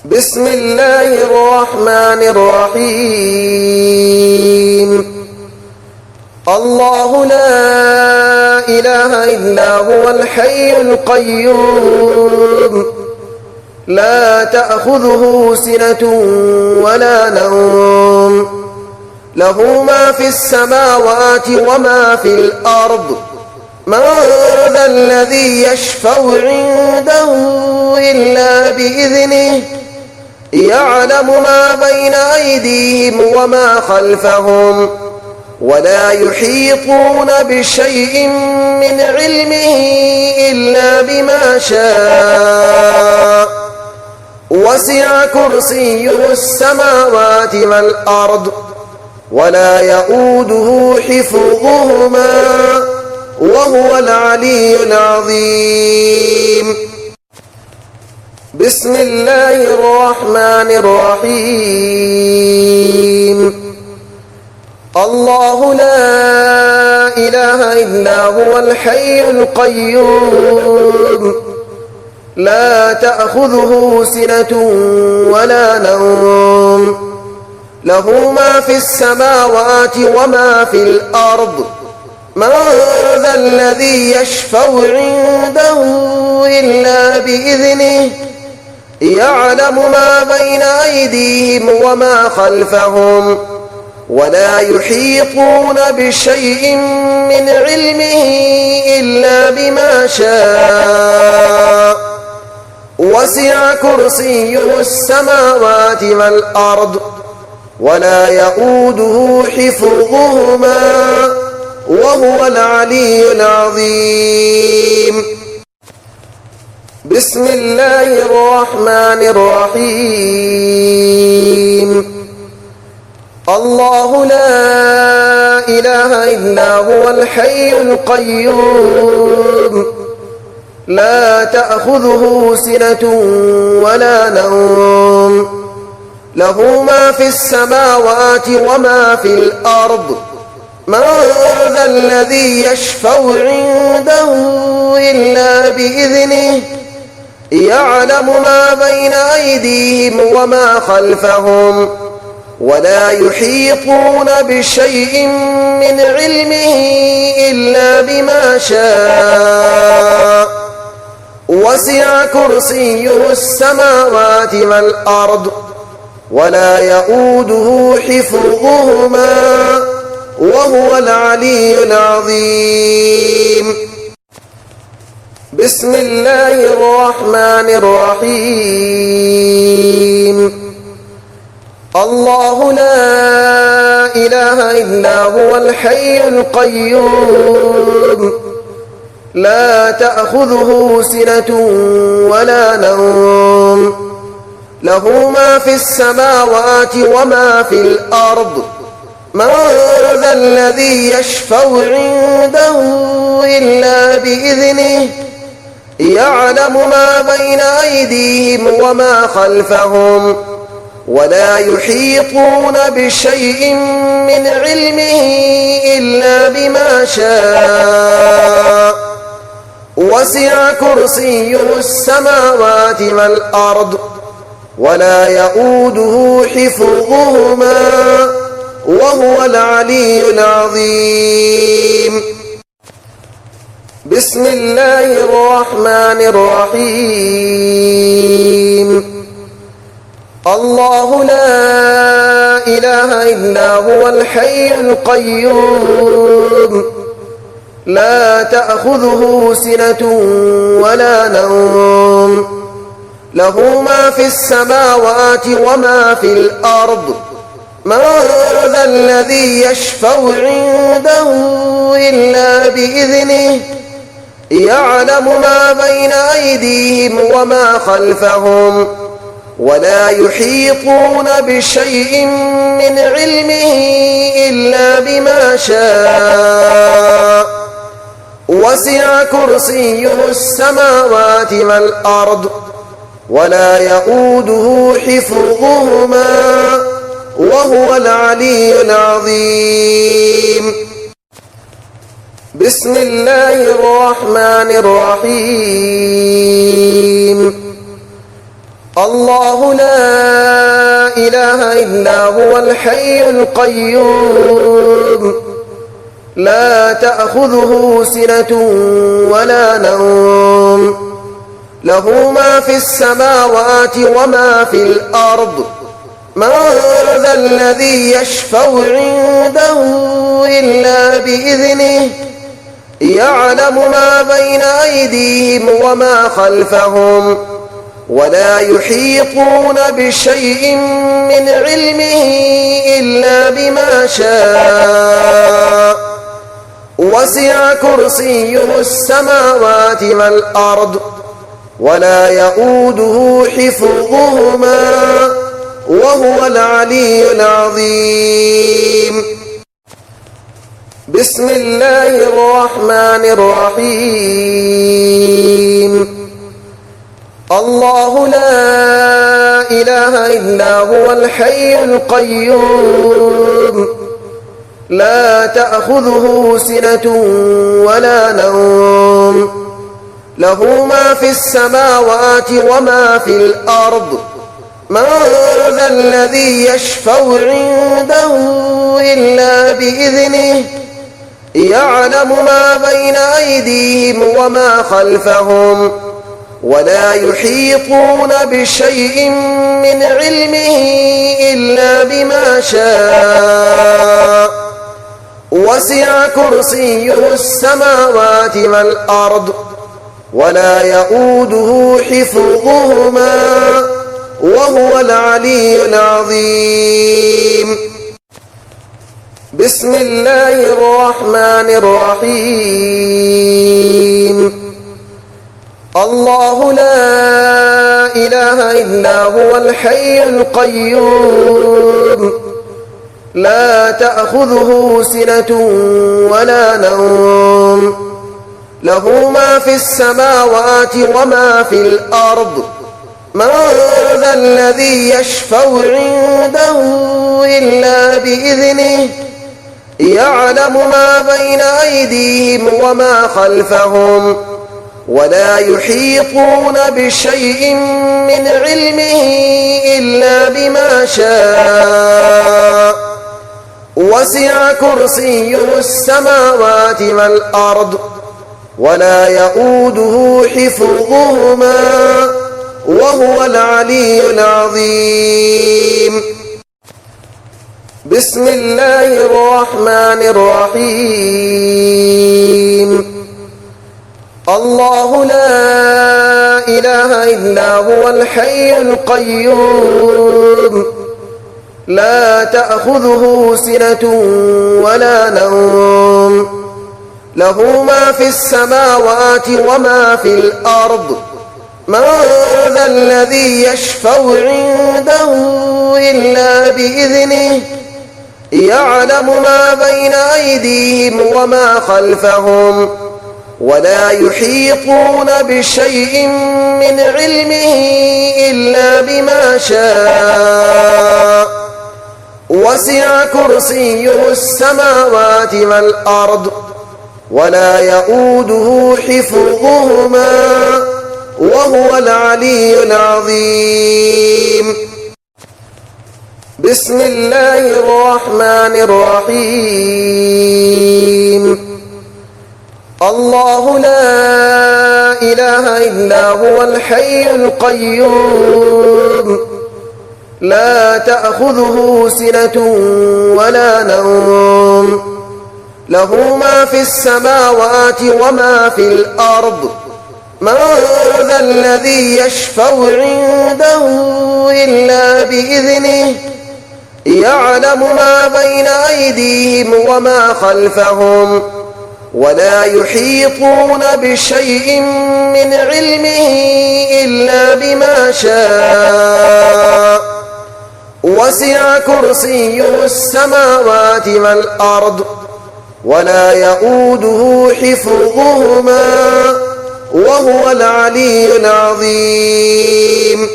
بسم الله الرحمن الرحيم. الله لا إله إلا هو الحي القيوم لا تأخذه سنة ولا نوم له ما في السماوات وما في الأرض من ذا الذي يشفع عنده إلا بإذنه يعلم ما بين أيديهم وما خلفهم ولا يحيطون بشيء من علمه إلا بما شاء وسع كرسيه السماوات والأرض ولا يؤوده حفظهما وهو العلي العظيم. بسم الله الرحمن الرحيم. الله لا إله إلا هو الحي القيوم لا تأخذه سنة ولا نوم له ما في السماوات وما في الأرض من ذا الذي يشفع عنده إلا بإذنه يعلم ما بين أيديهم وما خلفهم ولا يحيطون بشيء من علمه إلا بما شاء وسع كرسيه السماوات والأرض ولا يؤوده حفظهما وهو العلي العظيم. بسم الله الرحمن الرحيم. الله لا إله إلا هو الحي القيوم لا تأخذه سنة ولا نوم له ما في السماوات وما في الأرض من ذا الذي يشفع عنده إلا بإذنه يعلم ما بين أيديهم وما خلفهم ولا يحيطون بشيء من علمه إلا بما شاء وسع كرسيه السماوات والأرض ولا يؤوده حفظهما وهو العلي العظيم. بسم الله الرحمن الرحيم. الله لا إله إلا هو الحي القيوم لا تأخذه سنة ولا نوم له ما في السماوات وما في الأرض من ذا الذي يشفع عنده إلا بإذنه يعلم ما بين أيديهم وما خلفهم ولا يحيطون بشيء من علمه إلا بما شاء وسع كرسيه السماوات والأرض ولا يؤوده حفظهما وهو العلي العظيم. بسم الله الرحمن الرحيم. الله لا إله إلا هو الحي القيوم لا تأخذه سنة ولا نوم له ما في السماوات وما في الأرض من ذا الذي يشفع عنده إلا بإذنه يعلم ما بين أيديهم وما خلفهم ولا يحيطون بشيء من علمه إلا بما شاء وسع كرسيه السماوات والأرض ولا يؤوده حفظهما وهو العلي العظيم. بسم الله الرحمن الرحيم. الله لا إله إلا هو الحي القيوم لا تأخذه سنة ولا نوم له ما في السماوات وما في الأرض من ذا الذي يشفع عنده إلا بإذنه يعلم ما بين أيديهم وما خلفهم ولا يحيطون بشيء من علمه إلا بما شاء وسع كرسيه السماوات والأرض ولا يؤوده حفظهما وهو العلي العظيم بسم الله الرحمن الرحيم الله لا إله إلا هو الحي القيوم لا تأخذه سنة ولا نوم له ما في السماوات وما في الأرض من ذا الذي يشفع عنده إلا بإذنه يعلم ما بين أيديهم وما خلفهم ولا يحيطون بشيء من علمه إلا بما شاء وسع كرسيه السماوات والأرض ولا يؤوده حفظهما وهو العلي العظيم بسم الله الرحمن الرحيم الله لا إله إلا هو الحي القيوم لا تأخذه سنة ولا نوم له ما في السماوات وما في الأرض من ذا الذي يشفع عنده إلا بإذنه يعلم ما بين أيديهم وما خلفهم ولا يحيطون بشيء من علمه إلا بما شاء وسع كرسيه السماوات والأرض ولا يؤوده حفظهما وهو العلي العظيم بسم الله الرحمن الرحيم الله لا إله إلا هو الحي القيوم لا تأخذه سنة ولا نوم له ما في السماوات وما في الأرض من ذا الذي يشفع عنده إلا بإذنه يعلم ما بين أيديهم وما خلفهم ولا يحيطون بشيء من علمه إلا بما شاء وسع كرسيه السماوات والأرض ولا يؤوده حفظهما وهو العلي العظيم بسم الله الرحمن الرحيم الله لا إله إلا هو الحي القيوم لا تأخذه سنة ولا نوم له ما في السماوات وما في الأرض من ذا الذي يشفع عنده إلا بإذنه يعلم ما بين أيديهم وما خلفهم ولا يحيطون بشيء من علمه إلا بما شاء وسع كرسيه السماوات والأرض ولا يؤوده حفظهما وهو العلي العظيم